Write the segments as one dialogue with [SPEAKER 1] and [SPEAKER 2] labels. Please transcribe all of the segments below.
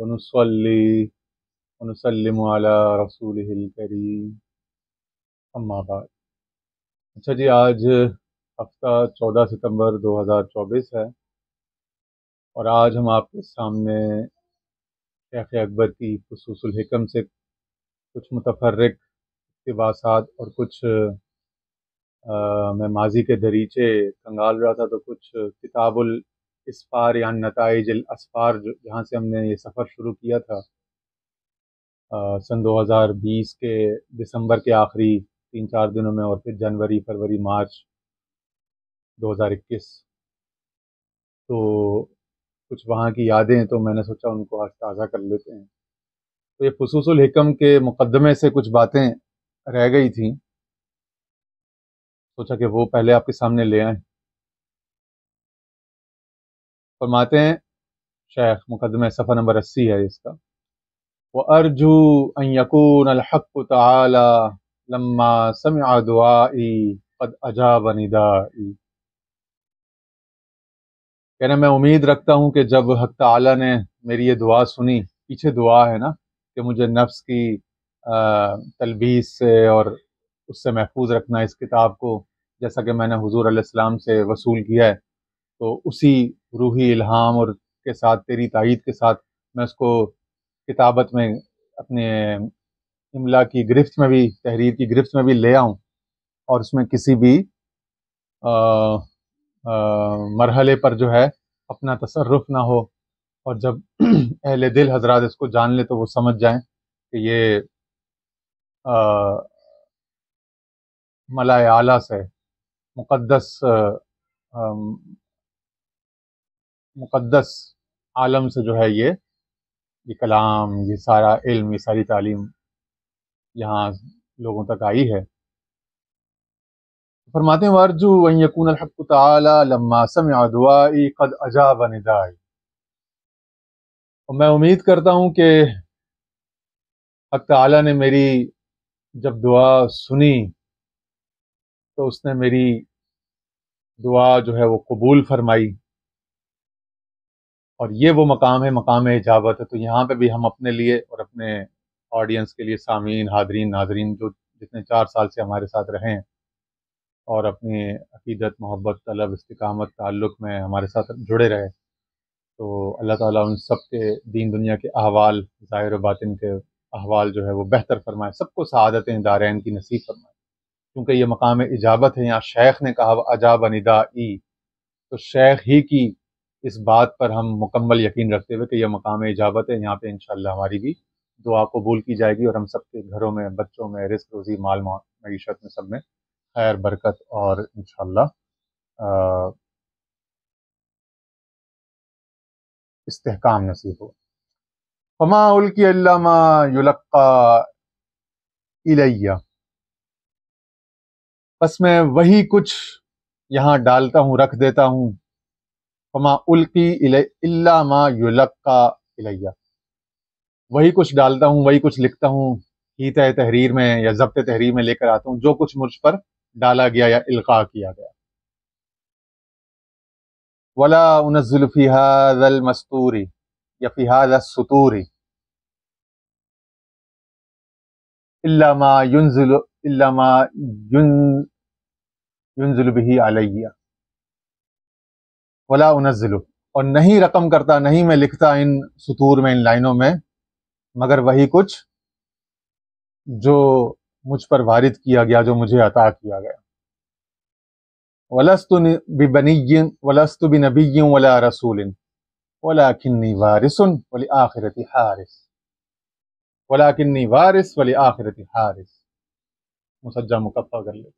[SPEAKER 1] ونصلي ونسلم على رسوله الكريم اما بعد۔ اچھا جی، آج ہفتہ 14 ستمبر 2024 ہے، اور آج ہم آپ کے سامنے شیخ اکبر کی خصوص الحکم سے کچھ متفرق اقتباسات اور کچھ میں ماضی کے دریچے کنگال رہا تھا، تو کچھ کتاب الاسفار یا نتائج الاسفار جہاں سے ہم نے یہ سفر شروع کیا تھا سن 2020 کے دسمبر کے آخری 3-4 دنوں میں، اور پھر جنوری، فروری، مارچ 2021، تو کچھ وہاں کی یادیں تو میں نے سوچا ان کو آج تازہ کر لیتے ہیں۔ تو یہ خصوص الحکم کے مقدمے سے کچھ باتیں رہ گئی تھیں، سوچا کہ وہ پہلے آپ کے سامنے لے آئیں۔ فرماتے ہیں شیخ، مقدمہ صفحہ نمبر 80 ہے اس کا، وَأَرْجُو أَن يَكُونَ الْحَقُّ تَعَالَى لَمَّا سَمِعَ دُعَائِي قَدْ أَجَابَ نِدَائِي۔ کہنا میں امید رکھتا ہوں کہ جب حق تعالی نے میری یہ دعا سنی، پیچھے دعا ہے نا کہ مجھے نفس کی تلبیس سے اور اس سے محفوظ رکھنا اس کتاب کو، جیسا کہ میں نے حضور علیہ السلام سے وصول کیا ہے، تو اسی روحی الہام اور کے ساتھ تیری تائید کے ساتھ میں اس کو کتابت میں اپنے املا کی گرفت میں بھی، تحریر کی گرفت میں بھی لے آؤں، اور اس میں کسی بھی مرحلے پر جو ہے اپنا تصرف نہ ہو، اور جب اہل دل حضرات اس کو جان لے تو وہ سمجھ جائیں کہ یہ ملائے اعلیٰ سے مقدس عالم سے جو ہے یہ کلام، یہ سارا علم، یہ ساری تعلیم یہاں لوگوں تک آئی ہے۔ فرماتے ہیں وَأَرْجُو أَن يَكُونَ الْحَقُّ تَعَالَى لَمَّا سَمِعَ دُعَائِي قَدْ أَجَابَ نِدَائِي، اور میں امید کرتا ہوں کہ حق تعالی نے میری جب دعا سنی تو اس نے میری دعا جو ہے وہ قبول فرمائی، اور یہ وہ مقام ہے، مقام اجابت ہے۔ تو یہاں پہ بھی ہم اپنے لیے اور اپنے آڈینس کے لیے، سامعین، حاضرین، ناظرین جو جتنے 4 سال سے ہمارے ساتھ رہے ہیں اور اپنی عقیدت، محبت، طلب، استقامت، تعلق میں ہمارے ساتھ جڑے رہے، تو اللہ تعالیٰ ان سب کے دین دنیا کے احوال، ظاہر و باطن کے احوال جو ہے وہ بہتر فرمائے، سب کو سعادتیں دارین کی نصیب فرمائے، کیونکہ یہ مقام اجابت ہے۔ یہاں شیخ نے کہا اجاب ندائی، تو شیخ ہی کی اس بات پر ہم مکمل یقین رکھتے ہوئے کہ یہ مقام اجابت ہے، یہاں پہ انشاءاللہ ہماری بھی دعا قبول کی جائے گی، اور ہم سب کے گھروں میں، بچوں میں، رزق روزی، مال معیشت میں، سب میں خیر، برکت اور انشاءاللہ استحکام نصیب ہو۔ فما القی الا ما یلقا الیہ، بس میں وہی کچھ یہاں ڈالتا ہوں، رکھ دیتا ہوں۔ فما القی الا ما یلقا الیہ، وہی کچھ ڈالتا ہوں، وہی کچھ لکھتا ہوں، ہیتہ تحریر میں یا ضبط تحریر میں لے کر آتا ہوں جو کچھ مجھ پر ڈالا گیا یا القاء کیا گیا۔ ولا انزل فی ھذا المستور یا فی ھذا السطور الا ما ينزل به علیہ، ولا انزل، اور نہیں رقم کرتا، نہیں میں لکھتا ان سطور میں، ان لائنوں میں، مگر وہی کچھ جو مجھ پر وارد کیا گیا، جو مجھے عطا کیا گیا۔ وَلَسْتُ بِنَبِيٍّ وَلَا رَسُولٍ وَلَكِنِّي وَارِثٌ وَلِآخِرَةِ حَارِثٌ، وَلَكِنِّي وَارِثٌ وَلِآخِرَةِ حَارِثٌ، مسجع مکفہ کر لے۔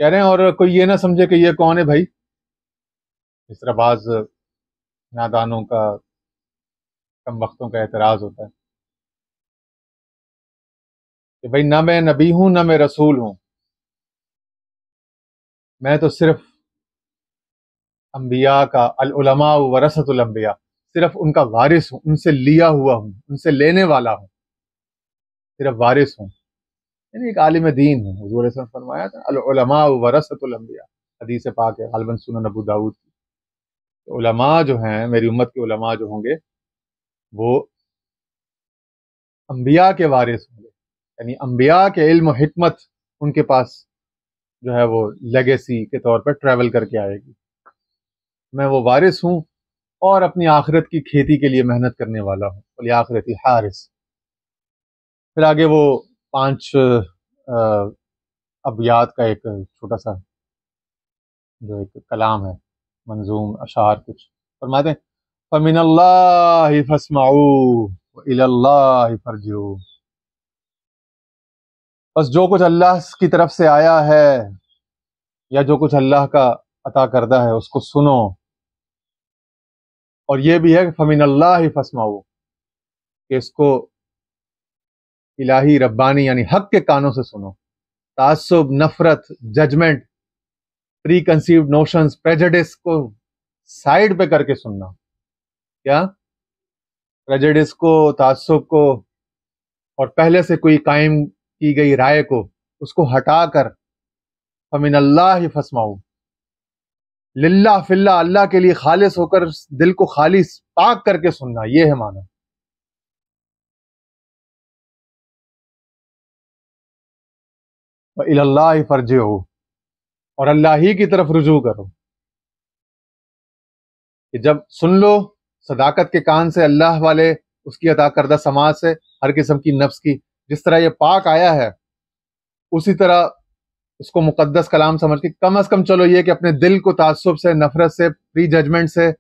[SPEAKER 1] کہہ رہے ہیں اور کوئی یہ نہ سمجھے کہ یہ کون ہے بھائی، اس طرح بعض نادانوں کا، کم وقتوں کا اعتراض ہوتا ہے کہ بھائی نہ میں نبی ہوں نہ میں رسول ہوں، میں تو صرف انبیاء کا، العلماء ورثۃ الانبیاء، صرف ان کا وارث ہوں، ان سے لیا ہوا ہوں، ان سے لینے والا ہوں، صرف وارث ہوں، یعنی ایک عالم دین ہوں۔ حضور صلی اللہ علیہ وسلم نے فرمایا تھا العلماء ورثۃ الانبیاء، حدیث پاک ہے غالباً سنن ابو داؤد کی۔ علماء جو ہیں، میری امت کے علماء جو ہوں گے وہ انبیاء کے وارث ہوں گے، یعنی انبیاء کے علم و حکمت ان کے پاس جو ہے وہ لیگیسی کے طور پر ٹریول کر کے آئے گی۔ میں وہ وارث ہوں اور اپنی آخرت کی کھیتی کے لیے محنت کرنے والا ہوں، ولی آخرتی حارث۔ پھر آگے وہ 5 ابیات کا ایک چھوٹا سا جو ایک کلام ہے، منظوم اشعار کچھ فرماتے ہیں، فَمِنَ اللَّهِ فَاسْمَعُوا وَإِلَى اللَّهِ فَارْجِعُوا۔ بس جو کچھ اللہ کی طرف سے آیا ہے یا جو کچھ اللہ کا عطا کردہ ہے اس کو سنو، اور یہ بھی ہے کہ فَمِنَ اللَّهِ فَاسْمَعُوا، کہ اس کو الہی ربانی یعنی حق کے کانوں سے سنو۔ تعصب، نفرت، ججمنٹ، پری کنسیوڈ نوشنز، پریجڈس کو سائیڈ پہ کر کے سننا۔ کیا؟ پریجڈس کو، تعصب کو، اور پہلے سے کوئی قائم کی گئی رائے کو، اس کو ہٹا کر فَمِنَ اللَّهِ فَاسْمَعُوا، للہ فی اللہ، اللہ کے لیے خالص ہو کر دل کو خالص پاک کر کے سننا، یہ ہے معنی۔ وَإِلَى اللَّهِ فَارْجِعُوا، اور اللہ ہی کی طرف رجوع کرو۔ کہ جب سن لو صداقت کے کان سے اللہ والے، اس کی عطا کردہ سماعت سے، ہر قسم کی نفس کی، جس طرح یہ پاک آیا ہے اسی طرح اس کو مقدس کلام سمجھ کے کم از کم چلو یہ کہ اپنے دل کو تعصب سے، نفرت سے، پری ججمنٹ سے،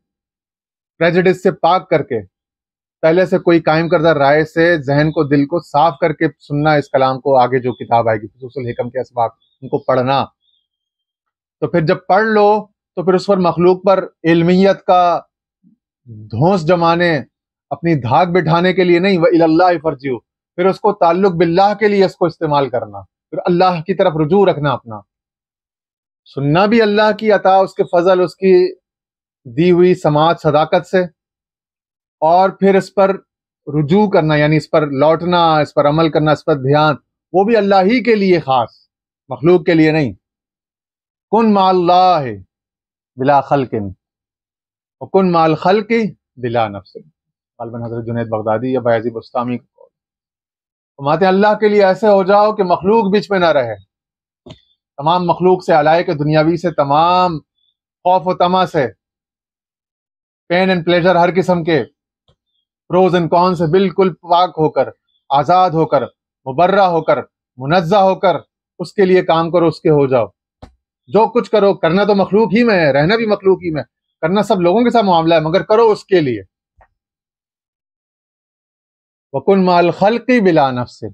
[SPEAKER 1] پریجڈس سے پاک کر کے، پہلے سے کوئی قائم کردہ رائے سے ذہن کو، دل کو صاف کر کے سننا اس کلام کو۔ آگے جو کتاب آئے گی خصوص الحکم کے اسباق، ان کو پڑھنا۔ تو پھر جب پڑھ لو تو پھر اس پر مخلوق پر علمیت کا دھونس جمانے، اپنی دھاک بٹھانے کے لیے نہیں، وَإِلَى اللَّهِ فَارْجِعُوا، پھر اس کو تعلق باللہ کے لیے اس کو استعمال کرنا، پھر اللہ کی طرف رجوع رکھنا اپنا۔ سننا بھی اللہ کی عطا، اس کے فضل، اس کی دی ہوئی سماعت صداقت سے، اور پھر اس پر رجوع کرنا یعنی اس پر لوٹنا، اس پر عمل کرنا، اس پر دھیان، وہ بھی اللہ ہی کے لیے خاص، مخلوق کے لیے نہیں۔ کن مع اللہ بلا خلق وکن مع الخلق بلا نفس، غالباً حضرت جنید بغدادی یا بایزید بستامی کا قول۔ فرماتے ہیں اللہ کے لیے ایسے ہو جاؤ کہ مخلوق بیچ میں نہ رہے، تمام مخلوق سے، علائق دنیاوی سے، تمام خوف و طمع سے، پین اینڈ پلیزر ہر قسم کے، پروز اینڈ کون سے، بالکل پاک ہو کر، آزاد ہو کر، مبرہ ہو کر، منزہ ہو کر اس کے لیے کام کرو، اس کے ہو جاؤ۔ جو کچھ کرو، کرنا تو مخلوق ہی میں ہے، رہنا بھی مخلوق ہی میں، کرنا سب لوگوں کے ساتھ معاملہ ہے، مگر کرو اس کے لیے۔ وَكُن مَعَ الْخَلْقِ بِلَا نَفْسٍ،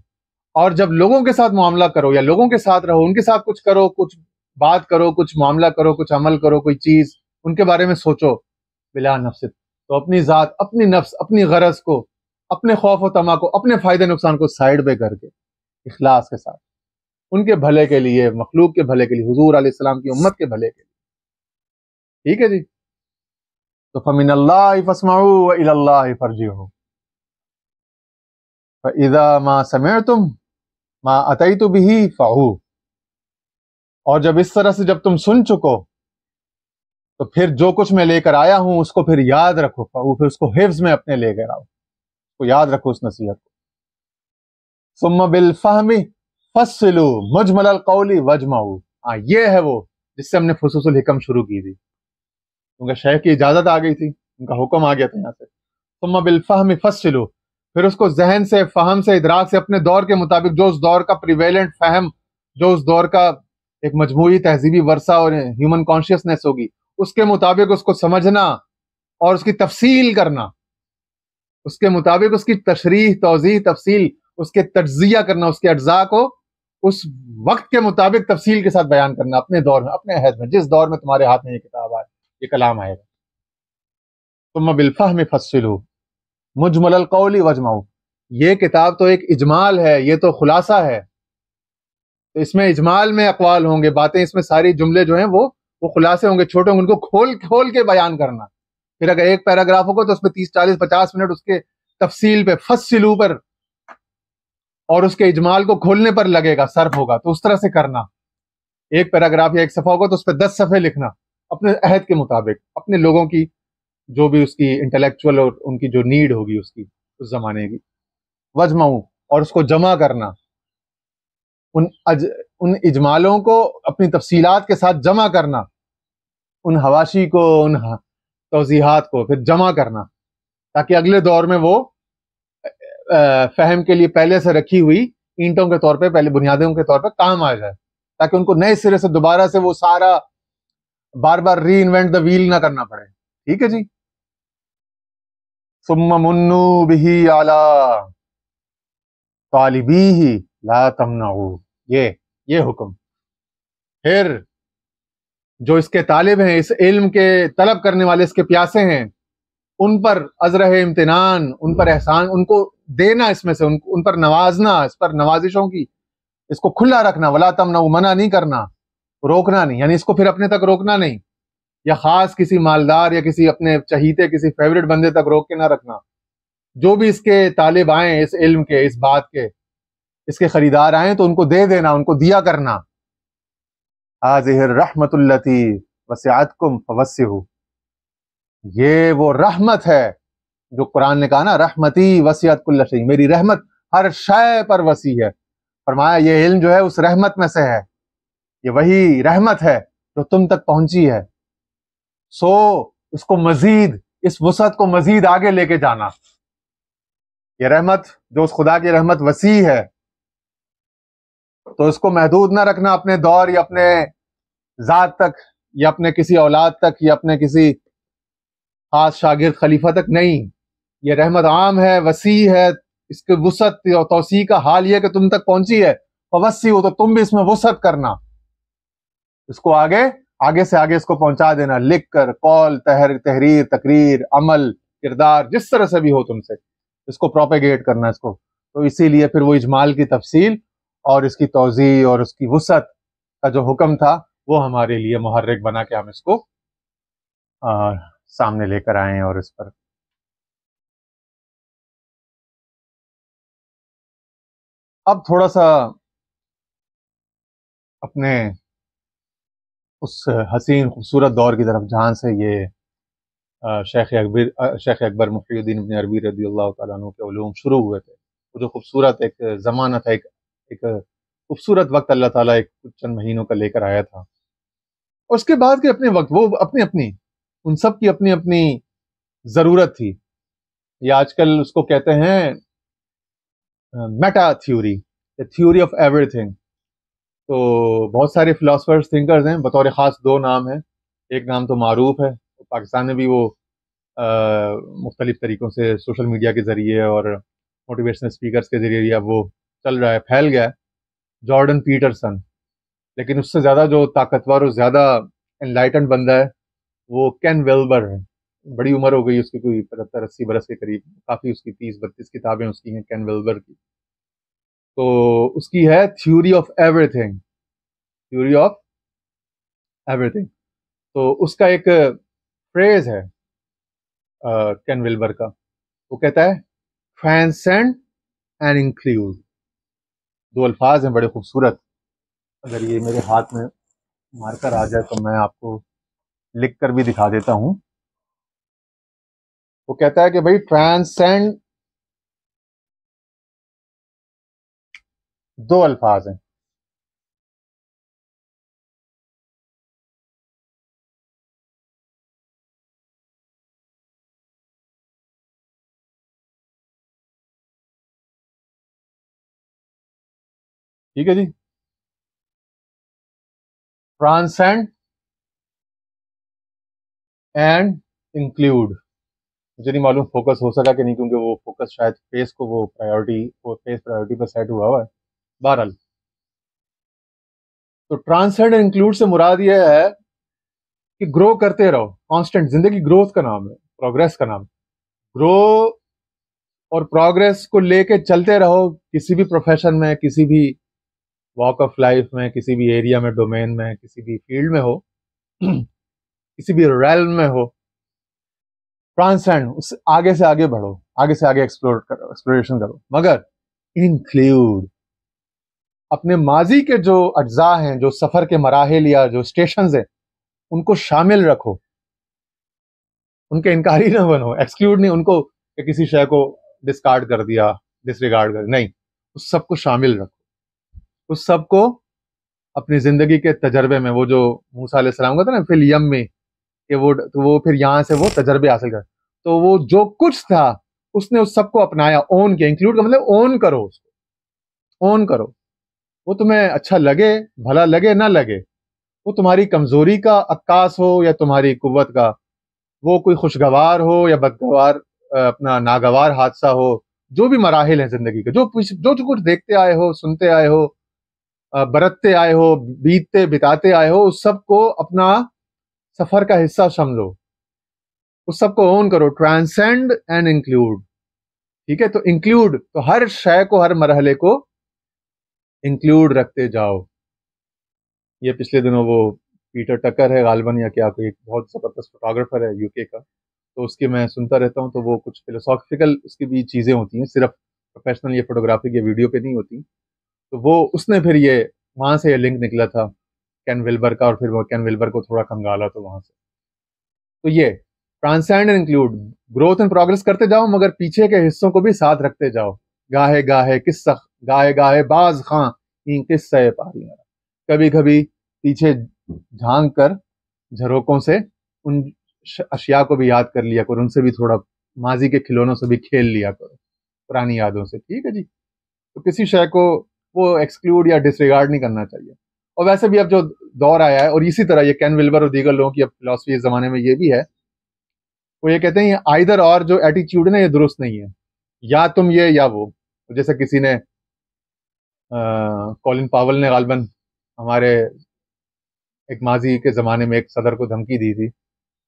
[SPEAKER 1] اور جب لوگوں کے ساتھ معاملہ کرو یا لوگوں کے ساتھ رہو، ان کے ساتھ کچھ کرو، کچھ بات کرو، کچھ معاملہ کرو، کچھ عمل کرو، کوئی چیز ان کے بارے میں سوچو، بلا نفس، تو اپنی ذات، اپنی نفس، اپنی غرض کو، اپنے خوف و طمع کو، اپنے فائدے نقصان کو سائیڈ پہ کر کے اخلاص کے ساتھ ان کے بھلے کے لیے، مخلوق کے بھلے کے لیے، حضور علیہ السلام کی امت کے بھلے کے لیے۔ ٹھیک ہے جی؟ تو فَمِنَ اللَّهِ فَاسْمَعُوا وَإِلَى اللَّهِ فَارْجِعُوا فَإِذَا مَا سَمِعْتُمْ مَا أَتَيْتُ بِهِ فَعُوا، اور جب اس طرح سے جب تم سن چکو تو پھر جو کچھ میں لے کر آیا ہوں اس کو پھر یاد رکھو، پھر اس کو حفظ میں اپنے لے کر آؤ، اس کو یاد رکھو، اس نصیحت کو۔ ثم بالفہم فصلوا مجمل القول واجمعوا، یہ ہے وہ جس سے ہم نے خصوص الحکم شروع کی تھی، کیونکہ شیخ کی اجازت آ گئی تھی، ان کا حکم آ گیا تھا یہاں سے۔ ثم بالفہم فصلوا، پھر اس کو ذہن سے، فہم سے، ادراک سے، اپنے دور کے مطابق، جو اس دور کا پریویلنٹ فہم، جو اس دور کا ایک مجموعی تہذیبی ورثہ اور ہیومن کانشیسنیس ہوگی، اس کے مطابق اس کو سمجھنا اور اس کی تفصیل کرنا، اس کے مطابق اس کی تشریح، توضیح، تفصیل، اس کے تجزیہ کرنا، اس کے اجزاء کو اس وقت کے مطابق تفصیل کے ساتھ بیان کرنا، اپنے دور میں، اپنے عہد میں، جس دور میں تمہارے ہاتھ میں یہ کتاب آئے، یہ کلام آئے گا۔ ثم بالفہم فصلوا مجمل القول واجمعوا، یہ کتاب تو ایک اجمال ہے، یہ تو خلاصہ ہے، تو اس میں اجمال میں اقوال ہوں گے، باتیں اس میں ساری جملے جو ہیں وہ خلاصے ہوں گے، چھوٹے ہوں گے، ان کو کھول کے بیان کرنا۔ پھر اگر ایک پیراگراف ہوگا تو اس میں 30 40 50 منٹ اس کے تفصیل پہ، فصلوا پر اور اس کے اجمال کو کھولنے پر لگے گا، صرف ہوگا، تو اس طرح سے کرنا۔ ایک پیراگراف یا ایک صفحہ ہوگا تو اس پہ 10 صفحے لکھنا، اپنے عہد کے مطابق، اپنے لوگوں کی جو بھی اس کی انٹلیکچوئل اور ان کی جو نیڈ ہوگی اس کی اس زمانے کی، وجمعوں، اور اس کو جمع کرنا، ان اجمالوں کو اپنی تفصیلات کے ساتھ جمع کرنا، ان حواشی کو، ان توضیحات کو پھر جمع کرنا، تاکہ اگلے دور میں وہ فہم کے لیے پہلے سے رکھی ہوئی اینٹوں کے طور پہ، پہلے بنیادوں کے طور پہ کام آ جائے، تاکہ ان کو نئے سرے سے دوبارہ سے وہ سارا بار بار ری انوینٹ دا ویل نہ کرنا پڑے. ٹھیک ہے جی. ثم منو بہ علی طالبیہ لا تمنعوا، یہ حکم. پھر جو اس کے طالب ہیں، اس علم کے طلب کرنے والے، اس کے پیاسے ہیں، ان پر ازرہ امتنان، ان پر احسان، ان کو دینا، اس میں سے ان پر نوازنا، اس پر نوازشوں کی، اس کو کھلا رکھنا. ولا تمنعوا، منع نہیں کرنا، روکنا نہیں، یعنی اس کو پھر اپنے تک روکنا نہیں، یا خاص کسی مالدار یا کسی اپنے چہیتے کسی فیوریٹ بندے تک روک کے نہ رکھنا. جو بھی اس کے طالب آئیں، اس علم کے، اس بات کے، اس کے خریدار آئیں تو ان کو دے دینا، ان کو دیا کرنا. هذه الرحمت التي وسعتكم فوسعوا، یہ وہ رحمت ہے جو قرآن نے کہا نا، رحمتی وسعت کل شیء، میری رحمت ہر شے پر وسیع ہے. فرمایا یہ علم جو ہے اس رحمت میں سے ہے، یہ وہی رحمت ہے جو تم تک پہنچی ہے. سو اس کو مزید، اس وسعت کو مزید آگے لے کے جانا. یہ رحمت جو اس خدا کی رحمت وسیع ہے، تو اس کو محدود نہ رکھنا اپنے دور یا اپنے ذات تک، یا اپنے کسی اولاد تک، یا اپنے کسی خاص شاگرد خلیفہ تک. نہیں، یہ رحمت عام ہے، وسیع ہے. اس کے وسعت اور توسیع کا حال یہ کہ تم تک پہنچی ہے، فوسعوا، تو تم بھی اس میں وسعت کرنا، اس کو آگے سے آگے اس کو پہنچا دینا، لکھ کر، قول، تحریر، تقریر، عمل، کردار، جس طرح سے بھی ہو تم سے اس کو پروپیگیٹ کرنا اس کو. تو اسی لیے پھر وہ اجمال کی تفصیل اور اس کی توضیح اور اس کی وسعت کا جو حکم تھا وہ ہمارے لیے محرک بنا کے ہم اس کو سامنے لے کر آئیں. اور اس پر اب تھوڑا سا اپنے اس حسین خوبصورت دور کی طرف جہاں سے یہ شیخ اکبر محی الدین ابن عربی رضی اللہ تعالیٰ عنہ کے علوم شروع ہوئے تھے. وہ جو خوبصورت ایک زمانہ تھا، ایک خوبصورت وقت اللہ تعالیٰ ایک چند مہینوں کا لے کر آیا تھا. اور اس کے بعد کے اپنے وقت، وہ اپنی ان سب کی اپنی اپنی ضرورت تھی. یہ آج کل اس کو کہتے ہیں meta theory, theory of every thing. تو بہت سارے فلاسفرز، تھنکرز ہیں، بطور خاص دو نام ہیں. ایک نام تو معروف ہے، پاکستان میں بھی وہ مختلف طریقوں سے سوشل میڈیا کے ذریعے اور موٹیویشنل اسپیکرز کے ذریعے اب وہ چل رہا ہے، پھیل گیا ہے، جارڈن پیٹرسن. لیکن اس سے زیادہ جو طاقتور اور زیادہ انلائٹنڈ بندہ ہے وہ کین ویلبر ہے. بڑی عمر ہو گئی اس کی، کوئی 75-80 برس کے قریب، کافی اس کی 30-32 کتابیں اس کی ہیں کین ویلبر کی. تو اس کی ہے theory of every thing, theory of every thing. تو اس کا ایک فریز ہے کین ویلبر کا، وہ کہتا ہے ٹرانسینڈ اینڈ انکلوڈ. دو الفاظ ہیں بڑے خوبصورت. اگر یہ میرے ہاتھ میں مارکر آ جائے تو میں آپ کو لکھ کر بھی دکھا دیتا ہوں. وہ کہتا ہے کہ بھائی ٹرانسینڈ، دو الفاظ ہیں. ٹھیک ہے جی، ٹرانسینڈ اینڈ انکلوڈ. مجھے نہیں معلوم فوکس ہو سکا کہ نہیں، کیونکہ وہ فوکس شاید فیس کو وہ پرائیورٹی پر سیٹ ہوا ہے. بہرحال تو ٹرانسینڈ اینڈ انکلوڈ سے مراد یہ ہے کہ گرو کرتے رہو. کانسٹنٹ زندگی گروتھ کا نام ہے، پروگرس کا نام. گرو اور پروگرس کو لے کے چلتے رہو، کسی بھی پروفیشن میں، کسی بھی واک آف لائف میں، کسی بھی ایریا میں، ڈومین میں، کسی بھی فیلڈ میں ہو، کسی بھی ریلم میں ہو. ٹرانسینڈ، اس آگے سے آگے بڑھو، آگے سے آگے ایکسپلوریشن کرو. مگر انکلوڈ، اپنے ماضی کے جو اجزاء ہیں، جو سفر کے مراحل یا جو اسٹیشنز ہیں، ان کو شامل رکھو. ان کے انکاری نہ بنو. ایکسکلوڈ نہیں ان کو کہ کسی شے کو ڈسکارڈ کر دیا, ڈس ریگارڈ کر, نہیں, اس سب کو شامل رکھو, اس سب کو اپنی زندگی کے تجربے میں. وہ جو موسیٰ علیہ السلام کا تھا نا فی الیم میں, کہ وہ پھر یہاں سے وہ تجربے حاصل کر, تو وہ جو کچھ تھا اس نے اس سب کو اپنایا, اون کیا. انکلوڈ کا مطلب اون کرو, اس کو اون کرو. وہ تمہیں اچھا لگے, بھلا لگے, نہ لگے, وہ تمہاری کمزوری کا عکاس ہو یا تمہاری قوت کا, وہ کوئی خوشگوار ہو یا بدگوار, اپنا ناگوار حادثہ ہو, جو بھی مراحل ہیں زندگی کے, جو کچھ دیکھتے آئے ہو, سنتے آئے ہو, برتتے آئے ہو, بتاتے آئے ہو, اس سب کو اپنا سفر کا حصہ سمجھو, اس سب کو اون کرو. Transcend and include. ٹھیک ہے, تو انکلوڈ تو ہر شے کو, ہر مرحلے کو انکلوڈ رکھتے جاؤ. یہ پچھلے دنوں وہ پیٹر ٹکر ہے غالباً یا کیا, کوئی ایک بہت زبردست فوٹوگرافر ہے یو کے کا, تو اس کی میں سنتا رہتا ہوں, تو وہ کچھ فلوسافیکل اس کی بھی چیزیں ہوتی ہیں, صرف پروفیشنل یہ فوٹوگرافی کے ویڈیو پہ نہیں ہوتی. تو وہ اس نے پھر یہ وہاں سے یہ لنک نکلا تھا کین ولبر کا, اور پھر وہ کین ولبر کو تھوڑا کھنگالا تو وہاں سے. تو یہ transcend and include, growth and progress کرتے جاؤ, مگر پیچھے کے حصوں کو بھی ساتھ رکھتے جاؤ. گاہے گاہے قصہ, گاہے گاہے باز خاں این قصہ پاری, کبھی کبھی پیچھے جھانک کر جھروکوں سے ان اشیاء کو بھی یاد کر لیا کرو, ان سے بھی تھوڑا ماضی کے کھلونوں سے بھی کھیل لیا کرو, پرانی یادوں سے. ٹھیک ہے جی. تو کسی شے کو وہ ایکسکلوڈ یا ڈس ریگارڈ نہیں کرنا چاہیے. اور ویسے بھی اب جو دور آیا ہے, اور اسی طرح یہ کین ولبر اور دیگر لوگوں کی اب فلاسفی اس زمانے میں یہ بھی ہے, وہ یہ کہتے ہیں یہ آئدر اور جو ایٹیچیوڈ ہے نا, یہ درست نہیں ہے. یا تم یہ یا وہ. جیسے کسی نے کولن پاول نے غالباً ہمارے ایک ماضی کے زمانے میں ایک صدر کو دھمکی دی تھی,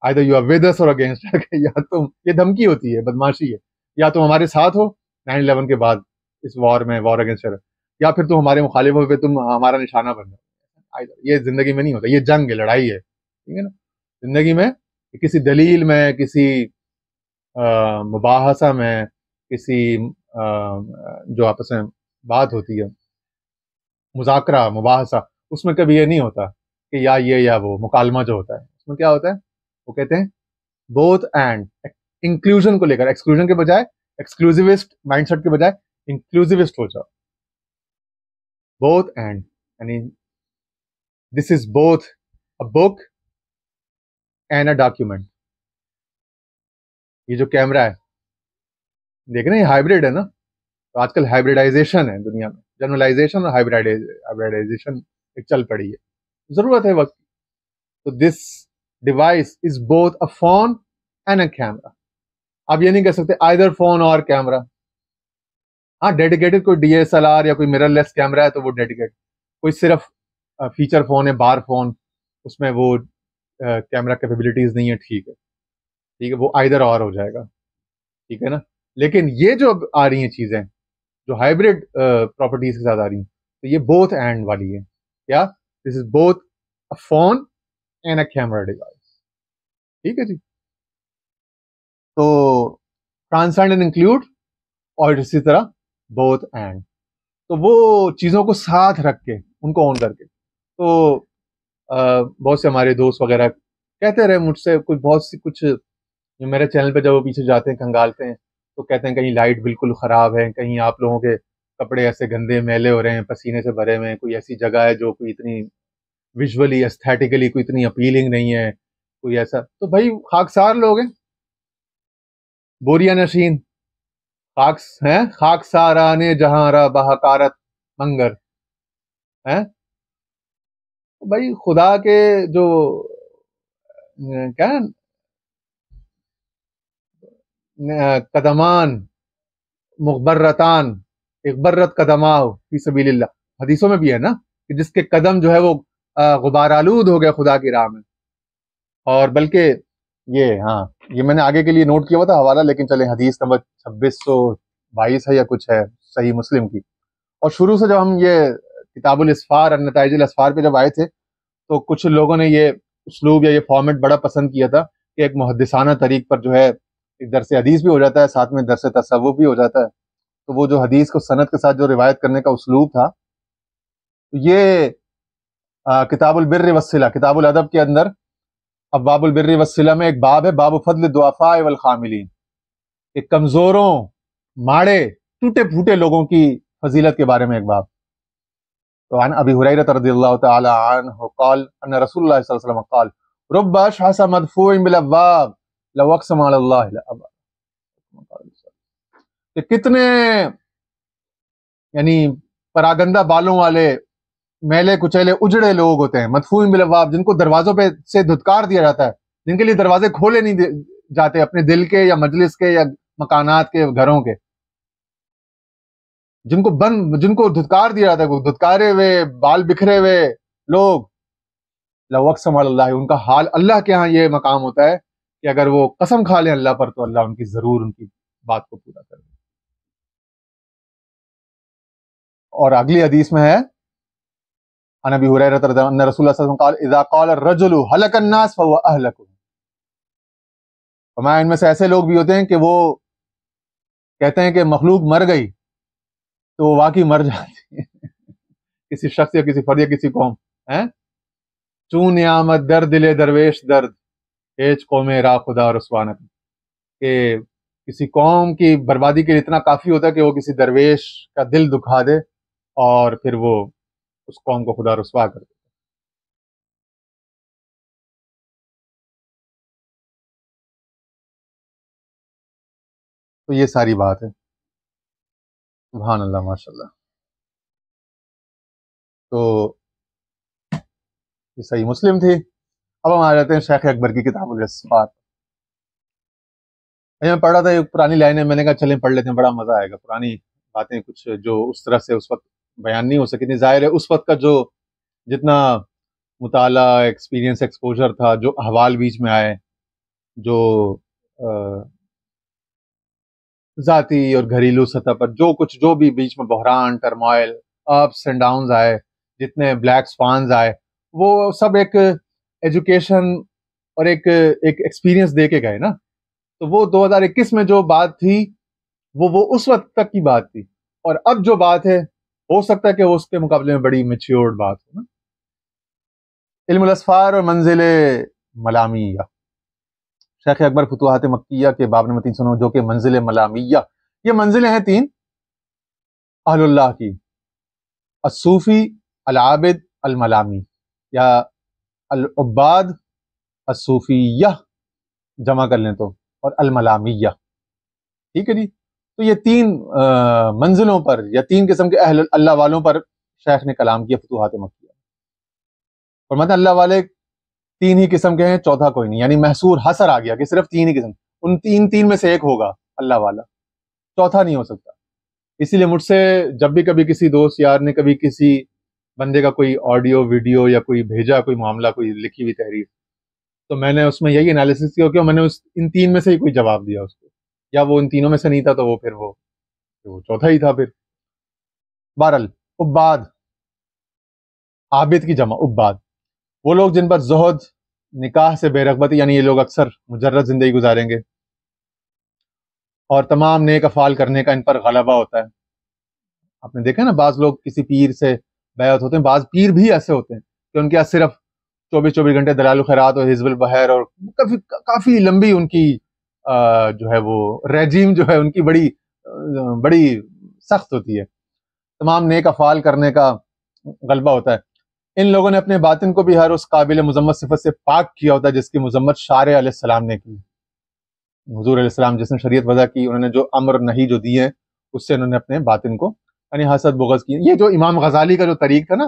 [SPEAKER 1] either you are with us or against. یا تم, یہ دھمکی ہوتی ہے, بدماشی ہے, یا تم ہمارے ساتھ ہو 9/11 کے بعد اس وار میں, وار اگینسٹ ٹیرر, یا پھر تم ہمارے مخالف ہو, پہ تم ہمارا نشانہ بن جاؤ. یہ زندگی میں نہیں ہوتا, یہ جنگ ہے, لڑائی ہے. ٹھیک ہے نا. زندگی میں کسی دلیل میں, کسی مباحثہ میں, کسی جو آپس میں بات ہوتی ہے, مذاکرہ, مباحثہ, اس میں کبھی یہ نہیں ہوتا کہ یا یہ یا وہ. مکالمہ جو ہوتا ہے اس میں کیا ہوتا ہے, وہ کہتے ہیں بوتھ اینڈ. انکلوژن کو لے کر, ایکسکلوژن کے بجائے, ایکسکلوزیوسٹ مائنڈ سیٹ کے بجائے انکلوزیوسٹ ہو جاؤ. بوتھ اینڈ یعنی this is both a book and a document. یہ جو کیمرہ ہے دیکھ رہے ہیں, یہ ہائبرڈ ہے نا. تو آج کل ہائبریڈائزیشن ہے دنیا میں, جنرلائزیشن اور ہائبریڈائزیشن ایک چل پڑی ہے, ضرورت ہے وقت. تو this device is both a phone and a camera. آپ یہ نہیں کہہ سکتے آئدر فون اور کیمرا. ہاں ڈیڈیکیٹڈ کوئی ڈی ایس ایل آر یا کوئی میرر لیس کیمرا ہے تو وہ ڈیڈیکیٹ. کوئی صرف فیچر فون ہے, بار فون, اس میں وہ کیمرا کیپیبلٹیز نہیں ہے, ٹھیک ہے, ٹھیک ہے, وہ آئدر اور ہو جائے گا. ٹھیک ہے نا. لیکن یہ جو آ رہی ہیں چیزیں جو ہائبرڈ پراپرٹیز کے ساتھ آ رہی ہیں, تو یہ بوتھ اینڈ والی ہے. کیا, this is both a phone and a camera device. ٹھیک ہے جی. تو ٹرانسینڈ اینڈ انکلوڈ, اور اسی طرح بوتھ اینڈ. تو وہ چیزوں کو ساتھ رکھ کے, ان کو اون کر کے. تو بہت سے ہمارے دوست وغیرہ کہتے رہے مجھ سے, کچھ میرے چینل پہ جب وہ پیچھے جاتے ہیں, کھنگالتے ہیں, تو کہتے ہیں کہیں لائٹ بالکل خراب ہے, کہیں آپ لوگوں کے کپڑے ایسے گندے میلے ہو رہے ہیں, پسینے سے بھرے ہوئے ہیں, کوئی ایسی جگہ ہے جو کوئی اتنی ویژولی ایستھیٹیکلی کوئی اتنی اپیلنگ نہیں ہے, کوئی ایسا. تو بھائی خاکسار لوگ ہیں, بوریا نشین, خاک سارانے جہاں را بہکارت منگر ہیں. بھائی خدا کے جو کیا قدمان مغبرتان اغبرت قدماؤ فی سبیل اللہ, حدیثوں میں بھی ہے نا کہ جس کے قدم جو ہے وہ غبار آلود ہو گئے خدا کی راہ میں. اور بلکہ یہ, ہاں یہ میں نے آگے کے لیے نوٹ کیا ہوا تھا حوالہ, لیکن چلیں حدیث نمبر 2622 ہے یا کچھ ہے صحیح مسلم کی. اور شروع سے جب ہم یہ کتاب الاسفار اور نتائج الاسفار پہ جب آئے تھے, تو کچھ لوگوں نے یہ اسلوب یا یہ فارمیٹ بڑا پسند کیا تھا کہ ایک محدثانہ طریق پر جو ہے ایک درس حدیث بھی ہو جاتا ہے, ساتھ میں درس تصوف بھی ہو جاتا ہے. تو وہ جو حدیث کو سند کے ساتھ جو روایت کرنے کا اسلوب تھا, یہ کتاب البر والصلہ, کتاب الادب کے اندر اب باب البر والصلہ میں ایک باب ہے، باب فضل الضعفاء والخاملین، کہ کمزوروں، ماڑے، ٹوٹے پھوٹے لوگوں کی فضیلت کے بارے میں ایک باب۔ تو عن ابی ہریرہ رضی اللہ تعالی عنہ قال ان رسول اللہ صلی اللہ علیہ وسلم قال رب اشعث مدفوع بالابواب لو اقسم علی اللہ لابر، کہ کتنے یعنی پراگندہ بالوں والے، میلے کچیلے اجڑے لوگ ہوتے ہیں، مدفوع بالابواب، جن کو دروازوں پہ سے دھتکار دیا جاتا ہے، جن کے لیے دروازے کھولے نہیں جاتے، اپنے دل کے یا مجلس کے یا مکانات کے، گھروں کے، جن کو دھتکار دیا جاتا ہے، دھتکارے ہوئے، بال بکھرے ہوئے لوگ، لو اقسم علی اللہ، ان کا حال اللہ کے ہاں یہ مقام ہوتا ہے کہ اگر وہ قسم کھا لیں اللہ پر تو اللہ ان کی ضرور ان کی بات کو پورا کر دے۔ اور اگلی حدیث میں ہے عن ابی ہریرہ رضی اللہ عنہ ان رسول اللہ صلی اللہ علیہ وسلم قال اذا قال الرجل هلك الناس فهو اهلكهم، فرمایا ان میں سے ایسے لوگ بھی ہوتے ہیں کہ وہ کہتے ہیں کہ مخلوق مر گئی تو وہ واقعی مر جاتی ہے کسی شخص یا کسی فرد یا کسی قوم ہیں، چون نعمت در دل درویش درد ہیچ قوم را خدا رسوانت، کہ کسی قوم کی بربادی کے لیے اتنا کافی ہوتا ہے کہ وہ کسی درویش کا دل دکھا دے اور پھر وہ اس قوم کو خدا رسوا کر دے۔ تو یہ ساری بات ہے، سبحان اللہ، ماشاء اللہ۔ تو یہ صحیح مسلم تھی۔ اب ہم آ جاتے ہیں شیخ اکبر کی کتاب الاصفات۔ میں پڑھ رہا تھا ایک پرانی لائنیں، میں نے کہا چلیں پڑھ لیتے ہیں، بڑا مزہ آئے گا، پرانی باتیں کچھ جو اس طرح سے اس وقت بیان نہیں ہو سکی تھی۔ ظاہر ہے اس وقت کا جو جتنا مطالعہ، ایکسپیرینس، ایکسپوجر تھا، جو احوال بیچ میں آئے، جو ذاتی اور گھریلو سطح پر جو بھی بیچ میں بحران، ٹرمائل، اپس اینڈ ڈاؤنز آئے، جتنے بلیک سوانز آئے، وہ سب ایک ایجوکیشن اور ایک ایکسپیرینس دے کے گئے نا۔ تو وہ 2021 میں جو بات تھی وہ اس وقت تک کی بات تھی، اور اب جو بات ہے ہو سکتا ہے کہ وہ اس کے مقابلے میں بڑی میچیورڈ بات ہو نا۔ علم الاسفار اور منزل ملامیہ، شیخ اکبر فتوحات مکیہ کے باب نمبر 309، جو کہ منزل ملامیہ، یہ منزلیں ہیں تین اہل اللہ کی، الصوفی، العابد، الملامی، یا العباد، الصوفیہ جمع کر لیں تو، اور الملامیہ، ٹھیک ہے جی۔ تو یہ تین منزلوں پر یا تین قسم کے اہل اللہ والوں پر شیخ نے کلام کیا فتوحات مکیہ، اور مطلب اللہ والے تین ہی قسم کے ہیں، چوتھا کوئی نہیں، یعنی محصور حصر آ گیا کہ صرف تین ہی قسم، ان تین میں سے ایک ہوگا اللہ والا، چوتھا نہیں ہو سکتا۔ اسی لیے مجھ سے جب بھی کبھی کسی دوست یار نے کبھی کسی بندے کا کوئی آڈیو ویڈیو یا کوئی بھیجا، کوئی معاملہ، کوئی لکھی ہوئی تحریر، تو میں نے اس میں یہی انالیسس کیا کہ میں نے ان تین میں سے ہی کوئی جواب دیا اس کو، یا وہ ان تینوں میں سے نہیں تھا تو وہ پھر وہ چوتھا ہی تھا۔ پھر بہرحال عباد، عابد کی جمع عباد، وہ لوگ جن پر زہد، نکاح سے بے رغبتی، یعنی یہ لوگ اکثر مجرد زندگی گزاریں گے، اور تمام نیک افعال کرنے کا ان پر غلبہ ہوتا ہے۔ آپ نے دیکھا نا بعض لوگ کسی پیر سے بیعت ہوتے ہیں، بعض پیر بھی ایسے ہوتے ہیں کہ ان کے پاس صرف 24 گھنٹے دلائل الخیرات اور حزب البحر، اور کافی لمبی ان کی جو ہے وہ ریجیم جو ہے ان کی بڑی سخت ہوتی ہے، تمام نیک افعال کرنے کا غلبہ ہوتا ہے۔ ان لوگوں نے اپنے باطن کو بھی ہر اس قابل مذمت صفت سے پاک کیا ہوتا ہے جس کی مذمت شارع علیہ السلام نے کی۔ حضور علیہ السلام جس نے شریعت وضع کی، انہوں نے جو امر نہیں جو دیے، اس سے انہوں نے اپنے باطن کو یعنی حسد، بغض کی۔ یہ جو امام غزالی کا جو طریق تھا نا،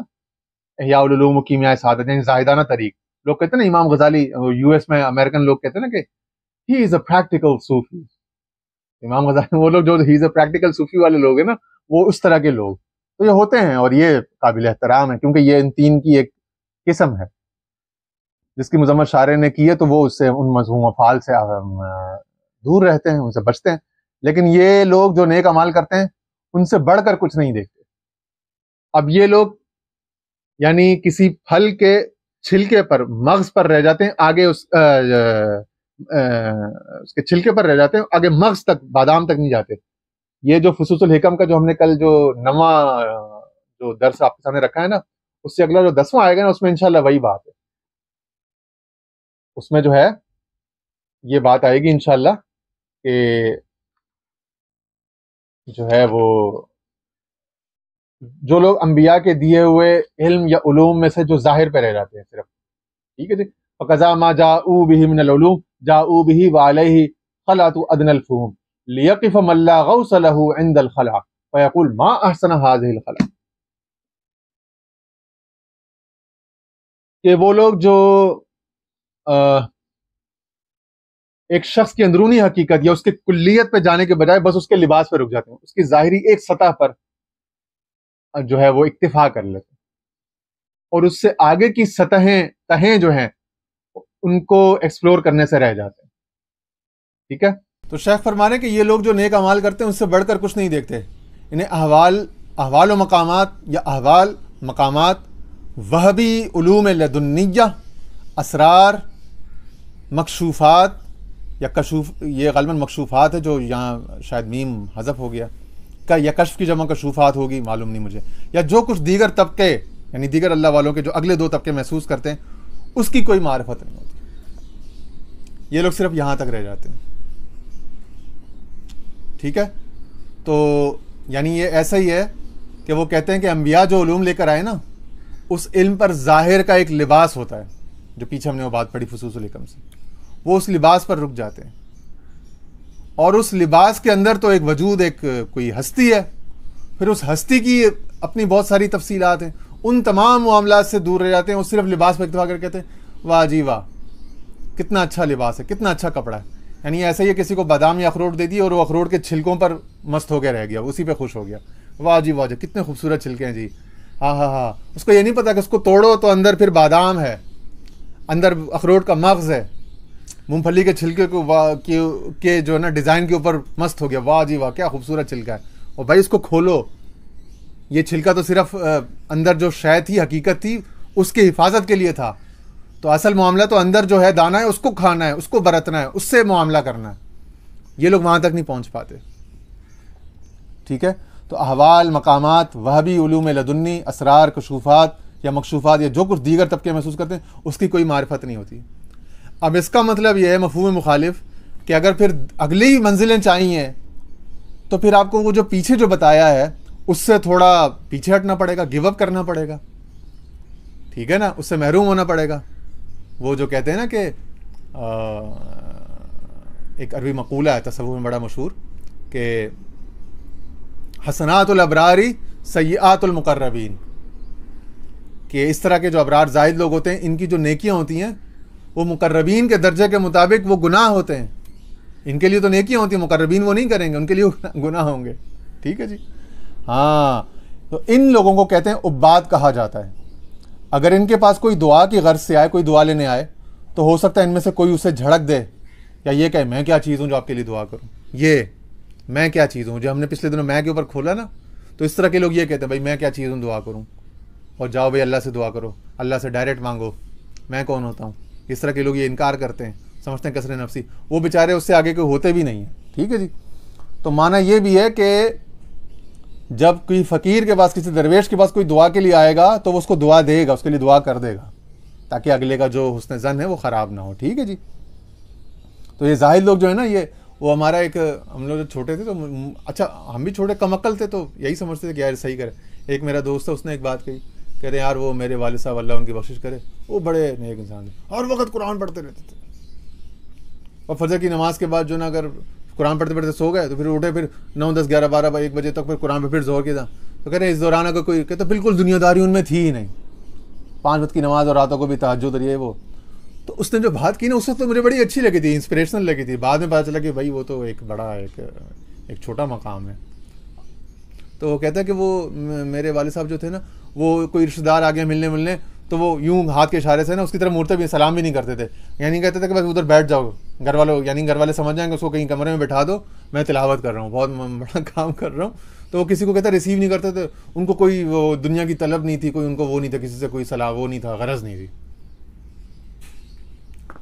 [SPEAKER 1] احیاء العلوم و کیمیاء سعادت، یعنی زاہدانہ طریق، لوگ کہتے ہیں نا امام غزالی، یو ایس میں امریکن لوگ کہتے ہیں نا کہ ہی از اے پریکٹیکل صوفی۔ امام غزالی وہ لوگ جو ہی از اے پریکٹیکل صوفی والے لوگ ہیں نا، وہ اس طرح کے لوگ تو یہ ہوتے ہیں، اور یہ قابل احترام ہے، کیونکہ یہ ان تین کی ایک قسم ہے۔ جس کی مذمت شارع نے کی ہے تو وہ اس سے، ان مذموم افعال سے دور رہتے ہیں، ان سے بچتے ہیں۔ لیکن یہ لوگ جو نیک اعمال کرتے ہیں ان سے بڑھ کر کچھ نہیں دیکھتے۔ اب یہ لوگ یعنی کسی پھل کے چھلکے پر، مغز پر رہ جاتے ہیں، آگے اس کے چھلکے پر رہ جاتے ہیں، آگے مغز تک، بادام تک نہیں جاتے۔ یہ جو فصوص الحکم کا جو ہم نے کل جو نواں جو درس آپ کے سامنے رکھا ہے نا، اس سے اگلا جو 10واں آئے گا نا، اس میں انشاءاللہ وہی بات ہے۔ اس میں جو ہے یہ بات آئے گی انشاءاللہ کہ جو ہے وہ جو لوگ انبیاء کے دیے ہوئے علم یا علوم میں سے جو ظاہر پہ رہ جاتے ہیں صرف، ٹھیک ہے جی، فَقَضَىٰ مَا جَاءُوا بِهِ مِنَ الْعُلُومِ جَاءُوا بِهِ وَعَلَيْهِ خَلَعَةُ أَدْنَى الْفُهُومِ لِيَقِفَ مَن لَّا غَوْصَ لَهُ عِندَ الْخَلَعِ فَيَقُولُ مَا أَحْسَنَ هَٰذِهِ الْخَلَعَةُ، کہ وہ لوگ جو ایک شخص کی اندرونی حقیقت یا اس کے کلیت پہ جانے کے بجائے بس اس کے لباس پہ رک جاتے ہیں، اس کی ظاہری ایک سطح پر جو ہے وہ اکتفا کر لیتے ہیں، اور اس سے آگے کی تہیں جو ہیں ان کو ایکسپلور کرنے سے رہ جاتے ہیں، ٹھیک ہے۔
[SPEAKER 2] تو شیخ فرما رہے ہیں کہ یہ لوگ جو نیک اعمال کرتے ہیں اس سے بڑھ کر کچھ نہیں دیکھتے، انہیں احوال و مقامات یا احوال مقامات، وہبی علوم لدنیہ، اسرار، مکشوفات یا کشوف، یہ غالباً مکشوفات ہے جو یہاں شاید میم حذف ہو گیا، یا کشف کی جمع کشوفات ہوگی، معلوم نہیں مجھے، یا جو کچھ دیگر طبقے یعنی دیگر اللہ والوں کے جو اگلے دو طبقے محسوس کرتے ہیں اس کی کوئی معرفت نہیں ہوتی، یہ لوگ صرف یہاں تک رہ جاتے ہیں، ٹھیک ہے۔ تو یعنی یہ ایسا ہی ہے کہ وہ کہتے ہیں کہ انبیاء جو علوم لے کر آئے نا، اس علم پر ظاہر کا ایک لباس ہوتا ہے، جو پیچھے ہم نے وہ بات پڑھی فصوص الحکم سے، وہ اس لباس پر رک جاتے ہیں، اور اس لباس کے اندر تو ایک وجود، ایک کوئی ہستی ہے، پھر اس ہستی کی اپنی بہت ساری تفصیلات ہیں، ان تمام معاملات سے دور رہ جاتے ہیں، وہ صرف لباس پہ اکتفا کر کہتے ہیں واہ جی واہ کتنا اچھا لباس ہے، کتنا اچھا کپڑا ہے، یعنی ایسا ہی کسی کو بادام یا اخروٹ دے دی اور وہ اخروٹ کے چھلکوں پر مست ہو کے رہ گیا، اسی پہ خوش ہو گیا، واہ جی واہ جی کتنے خوبصورت چھلکے ہیں جی، ہاں ہاں ہاں، اس کو یہ نہیں پتا کہ اس کو توڑو تو اندر پھر بادام ہے، اندر اخروٹ کا مغز ہے، مونگ پھلی کے چھلکے کے جو ہے نا ڈیزائن کے اوپر مست ہو گیا، واہ جی واہ کیا خوبصورت چھلکا ہے، اور بھائی اس کو کھولو، یہ چھلکا تو صرف اندر جو شے تھی، حقیقت تھی، اس کی حفاظت کے لیے تھا، تو اصل معاملہ تو اندر جو ہے دانا ہے، اس کو کھانا ہے، اس کو برتنا ہے، اس سے معاملہ کرنا ہے، یہ لوگ وہاں تک نہیں پہنچ پاتے، ٹھیک ہے۔ تو احوال، مقامات، وہبی علوم لدنی، اسرار، کشوفات یا مکشوفات یا جو کچھ دیگر طبقے محسوس کرتے ہیں اس کی کوئی معرفت نہیں ہوتی۔ اب اس کا مطلب یہ ہے مفہوم مخالف کہ اگر پھر اگلی منزلیں چاہیے تو پھر آپ کو وہ جو پیچھے جو بتایا ہے اس سے تھوڑا پیچھے ہٹنا پڑے گا، گیو اپ کرنا پڑے گا، ٹھیک ہے نا، اس سے محروم ہونا پڑے گا۔ وہ جو کہتے ہیں نا کہ ایک عربی مقولہ ہے تصوف میں بڑا مشہور کہ حسنات الابراری سیئات المقربین، کہ اس طرح کے جو ابرار زائد لوگ ہوتے ہیں ان کی جو نیکیاں ہوتی ہیں وہ مقربین کے درجے کے مطابق وہ گناہ ہوتے ہیں، ان کے لیے تو نیکیاں ہوتی ہیں، مقربین وہ نہیں کریں گے، ان کے لیے گناہ ہوں گے، ٹھیک ہے جی۔ ہاں، تو ان لوگوں کو کہتے ہیں عباد کہا جاتا ہے۔ اگر ان کے پاس کوئی دعا کی غرض سے آئے، کوئی دعا لینے آئے، تو ہو سکتا ہے ان میں سے کوئی اسے جھڑک دے یا یہ کہے میں کیا چیز ہوں جو آپ کے لیے دعا کروں، یہ میں کیا چیز ہوں، جو ہم نے پچھلے دنوں میں کے اوپر کھولا نا، تو اس طرح کے لوگ یہ کہتے ہیں بھائی میں کیا چیز ہوں دعا کروں، اور جاؤ بھائی اللہ سے دعا کرو، اللہ سے ڈائریکٹ مانگو، میں کون ہوتا ہوں۔ اس طرح کے لوگ یہ انکار کرتے ہیں، سمجھتے ہیں کثرت نفسی، وہ بیچارے اس سے آگے کوئی ہوتے بھی نہیں ہیں، ٹھیک ہے جی۔ تو معنی یہ بھی ہے کہ جب کوئی فقیر کے پاس، کسی درویش کے پاس کوئی دعا کے لیے آئے گا تو وہ اس کو دعا دے گا، اس کے لیے دعا کر دے گا، تاکہ اگلے کا جو حسن ظن ہے وہ خراب نہ ہو، ٹھیک ہے جی۔ تو یہ زاہد لوگ جو ہے نا، یہ وہ ہمارا ایک، ہم لوگ جب چھوٹے تھے تو اچھا ہم بھی چھوٹے کم عقل تھے تو یہی سمجھتے تھے کہ یار صحیح کرے۔ ایک میرا دوست ہے، اس نے ایک بات کہی، کہہ رہے یار وہ میرے والد صاحب اللہ ان کی بخشش کرے، وہ بڑے نیک انسان تھے، ہر وقت قرآن پڑھتے رہتے تھے، اور فجر کی نماز کے بعد جو نا اگر قرآن پڑھتے پڑھتے سو گئے تو پھر اٹھے، پھر 9 10 11 12 1 بجے تک پھر قرآن پہ پھر زور کیا تھا، تو کہہ رہے اس دوران اگر کوئی کہتے بالکل دنیا داری ان میں تھی ہی نہیں، 5 وقت کی نماز اور راتوں کو بھی تہجد اور یہ وہ۔ تو اس نے جو بات کی نا اس وقت تو مجھے بڑی اچھی لگی تھی، انسپریشنل لگی تھی، بعد میں پتہ چلا کہ بھائی وہ تو ایک بڑا ایک چھوٹا مقام ہے۔ تو وہ کہتا ہے کہ وہ میرے والد صاحب جو تھے نا، وہ کوئی رشتہ دار آگے ملنے تو وہ یوں ہاتھ کے اشارے سے نا اس کی طرف مڑتے بھی، سلام بھی نہیں کرتے تھے، یعنی کہتے تھے کہ بس ادھر بیٹھ جاؤ، گھر والے سمجھ جائیں گے اس کو کہیں کمرے میں بٹھا دو، میں تلاوت کر رہا ہوں، بہت بڑا کام کر رہا ہوں۔ تو وہ کسی کو کہتا ریسیو نہیں کرتے تھے، ان کو کوئی وہ دنیا کی طلب نہیں تھی، کوئی ان کو وہ نہیں تھا، کسی سے کوئی صلاح وہ نہیں تھا، غرض نہیں تھی۔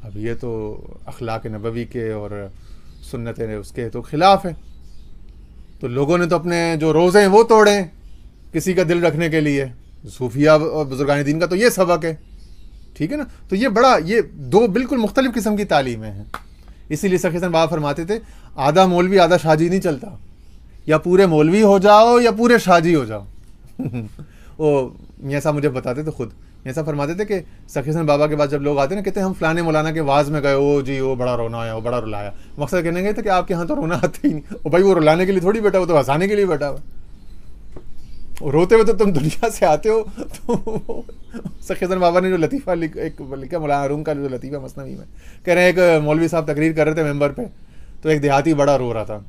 [SPEAKER 2] اب یہ تو اخلاق نبوی کے اور سنت اس کے تو خلاف ہے۔ تو لوگوں نے تو اپنے جو روزے ہیں وہ توڑے کسی کا دل رکھنے کے لیے۔ صوفیہ اور بزرگان دین کا تو یہ سبق ہے ٹھیک ہے نا. تو یہ دو بالکل مختلف قسم کی تعلیمیں ہیں. اسی لیے سخی حسن بابا فرماتے تھے آدھا مولوی آدھا شاجی نہیں چلتا, یا پورے مولوی ہو جاؤ یا پورے شاجی ہو جاؤ. وہ میاں صاحب مجھے بتاتے تھے, خود میاں صاحب فرماتے تھے کہ سخی حسن بابا کے پاس جب لوگ آتے ہیں نا, کہتے ہیں ہم فلانے مولانا کے واز میں گئے, او جی وہ بڑا رونا آیا, وہ بڑا رلایا. مقصد کہنے گئے تھے کہ آپ کے یہاں تو رونا آتا ہی نہیں. بھائی وہ رلانے کے لیے تھوڑی بیٹھا, وہ تو ہنسانے کے لیے بیٹھا ہوا. روتے ہوئے تو تم دنیا سے آتے ہو. تو سخی حسن بابا نے جو لطیفہ لکھا مولانا روم کا جو لطیفہ مثنوی میں, کہہ رہے ہیں ایک مولوی صاحب تقریر کر رہے تھے ممبر پہ, تو ایک دیہاتی بڑا رو رہا تھا.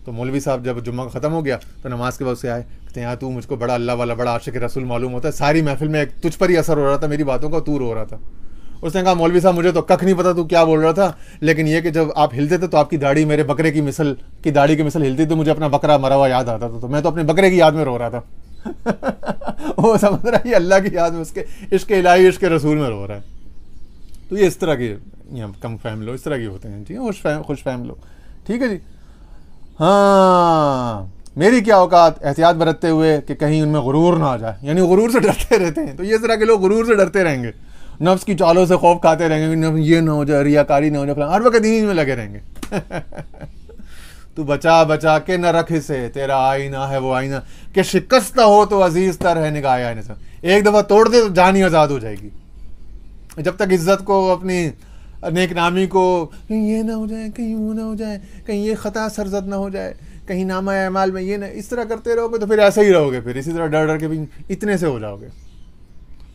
[SPEAKER 2] تو مولوی صاحب جب جمعہ ختم ہو گیا تو نماز کے بعد سے آئے, کہتے ہیں یار تو مجھ کو بڑا اللہ والا بڑا عاشق رسول معلوم ہوتا ہے, ساری محفل میں تجھ پر ہی اثر ہو رہا تھا میری باتوں کا, تو رو رہا تھا. اس نے کہا مولوی صاحب مجھے تو ککھ نہیں پتا تو کیا بول رہا تھا, لیکن یہ کہ جب آپ ہلتے تھے تو آپ کی داڑھی میرے بکرے کی مثل کی داڑھی کی مثل ہلتی, تو مجھے اپنا بکرا مرا ہوا یاد آتا تھا, تو میں تو اپنے بکرے کی یاد میں رو رہا تھا. وہ سمجھ رہا ہے یہ اللہ کی یاد میں, اس کے عشق الہی عشق رسول میں رو رہا ہے. تو یہ اس طرح کے کم فہم لوگ اس طرح کے ہوتے ہیں, ٹھیک ہے, خوش فہم لوگ. ٹھیک ہے جی. ہاں میری کیا اوقات, احتیاط برتتے ہوئے کہ کہیں ان میں غرور نہ آ جائے, یعنی غرور سے ڈرتے رہتے ہیں. تو یہ طرح کے لوگ غرور سے ڈرتے رہیں گے, نفس کی چالوں سے خوف کھاتے رہیں گے, یہ نہ ہو جائے, ریاکاری نہ ہو جائے, ہر وقت دین میں لگے رہیں گے. تو بچا بچا کے نہ رکھ اسے, تیرا آئینہ ہے وہ آئینہ, کہ شکستہ ہو تو عزیز تر ہے نگاہ آئینے سے. ایک دفعہ توڑ دے تو جان ہی آزاد ہو جائے گی. جب تک عزت کو, اپنی نیک نامی کو, کہیں یہ نہ ہو جائے, کہیں وہ نہ ہو جائے, کہیں یہ خطا سرزد نہ ہو جائے, کہیں نامہ اعمال میں یہ نہ, اس طرح کرتے رہو گے تو پھر ایسے ہی رہو گے, پھر اسی طرح ڈر ڈر کے بھی اتنے سے ہو جاؤ گے.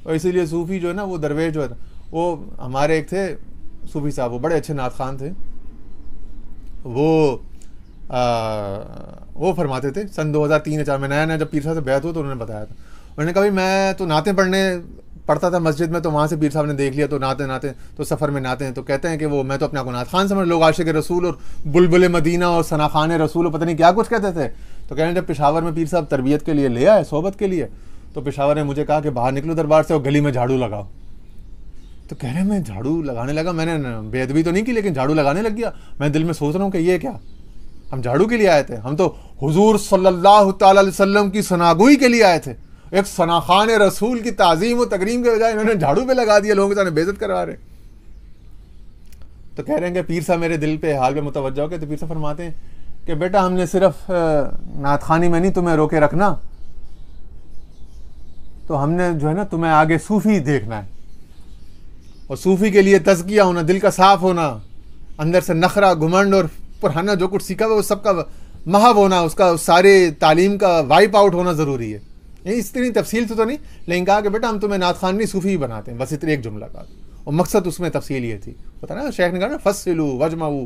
[SPEAKER 2] اور اسی لیے صوفی جو ہے نا, وہ درویش جو ہے, وہ ہمارے ایک تھے صوفی صاحب, وہ بڑے اچھے نعت خوان تھے. وہ فرماتے تھے سن 2003-4 میں نیا جب پیر صاحب سے بیعت ہوا تو انہوں نے بتایا تھا, انہوں نے کہا بھائی میں تو نعتیں پڑھتا تھا مسجد میں, تو وہاں سے پیر صاحب نے دیکھ لیا تو نعتیں تو سفر میں نعتیں, تو کہتے ہیں کہ وہ میں تو اپنے آپ کو نعت خان سمجھ, لوگ عاشق رسول اور بلبل مدینہ اور ثنا خان رسول اور پتہ نہیں کیا کچھ کہتے تھے. تو کہہ رہے ہیں جب پشاور میں پیر صاحب تربیت کے لیے لے آئے, صحبت کے لیے, تو پشاور نے مجھے کہا کہ باہر نکلو دربار سے اور گلی میں جھاڑو لگاؤ. تو کہہ رہے ہیں میں جھاڑو لگانے لگا, میں نے بے ادبی تو نہیں کی لیکن جھاڑو لگانے لگ گیا. میں دل میں سوچ رہا ہوں کہ یہ کیا, ہم جھاڑو کے لیے آئے تھے, ہم تو حضور صلی اللہ تعالی علیہ وسلم کی ثناگوئی کے لیے آئے تھے. ایک ثنا خان رسول کی تعظیم و تکریم کے بجائے انہوں نے جھاڑو پہ لگا دیا, لوگوں کے سامنے بے عزت کروا رہے. تو کہہ رہے ہیں کہ پیر صاحب میرے دل پہ حال پہ متوجہ ہو گئے. تو پیر صاحب فرماتے ہیں کہ بیٹا ہم نے صرف نعت خوانی میں نہیں تمہیں روکے رکھنا, تو ہم نے جو ہے نا تمہیں آگے صوفی دیکھنا ہے. اور صوفی کے لیے تزکیہ ہونا, دل کا صاف ہونا, اندر سے نخرہ گھمنڈ اور پرانا جو کچھ سیکھا ہوا وہ سب کا محو ہونا, اس کا سارے تعلیم کا وائپ آؤٹ ہونا ضروری ہے. یعنی اس طرح تفصیل سے تو نہیں, لیکن کہا کہ بیٹا ہم تمہیں نعت خوان نہیں صوفی ہی بناتے ہیں, بس اتنی ایک جملہ کا. اور مقصد اس میں تفصیل یہ تھی, پتہ نا شیخ نے کہا نا فصلو وجمعو,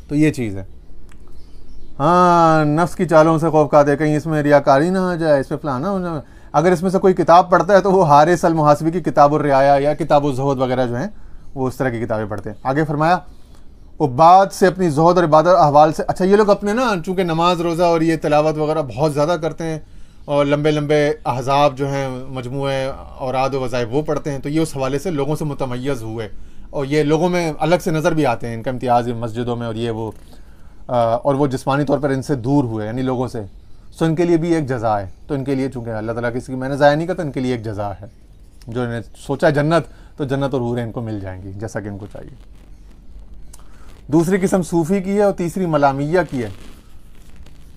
[SPEAKER 2] تو یہ چیز ہے. ہاں نفس کی چالوں سے خوف کھاتے, کہیں اس میں ریاکاری نہ آ جائے, اس میں فلانا ہو جائے. اگر اس میں سے کوئی کتاب پڑھتا ہے تو وہ حارث المحاسبی کی کتاب الرعایا یا کتاب الزہد وغیرہ جو ہیں وہ اس طرح کی کتابیں پڑھتے ہیں. آگے فرمایا عباد سے اپنی زہد اور عبادت احوال سے, اچھا یہ لوگ اپنے نا چونکہ نماز روزہ اور یہ تلاوت وغیرہ بہت زیادہ کرتے ہیں اور لمبے لمبے احزاب جو ہیں مجموعے اوراد و وظائف وہ پڑھتے ہیں, تو یہ اس حوالے سے لوگوں سے متمیز ہوئے اور یہ لوگوں میں الگ سے نظر بھی آتے ہیں, ان کا امتیاز مسجدوں میں اور یہ وہ, اور وہ جسمانی طور پر ان سے دور ہوئے یعنی لوگوں سے. سو ان کے لیے بھی ایک جزا ہے. تو ان کے لیے چونکہ اللہ تعالیٰ کسی کی میں نے ضائع نہیں کرتا, ان کے لیے ایک جزا ہے. جو انہیں سوچا جنت, تو جنت اور حوریں ان کو مل جائیں گی جیسا کہ ان کو چاہیے. دوسری قسم صوفی کی ہے اور تیسری ملامیہ کی ہے.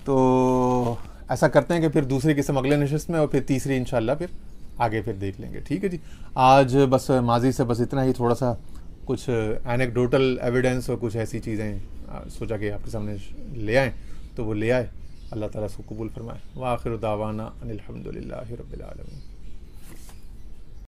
[SPEAKER 2] تو ایسا کرتے ہیں کہ پھر دوسری قسم اگلے نشست میں اور پھر تیسری انشاءاللہ پھر آگے پھر دیکھ لیں گے. ٹھیک ہے جی. آج بس ماضی سے بس اتنا ہی, تھوڑا سا کچھ اینیکڈوٹل ایویڈنس اور کچھ ایسی چیزیں سوچا کہ آپ کے سامنے لے آئیں, تو وہ لے آئے. اللہ تعالیٰ اس کو قبول فرمائے. وآخر دعوانا ان الحمد للہ رب العالمین.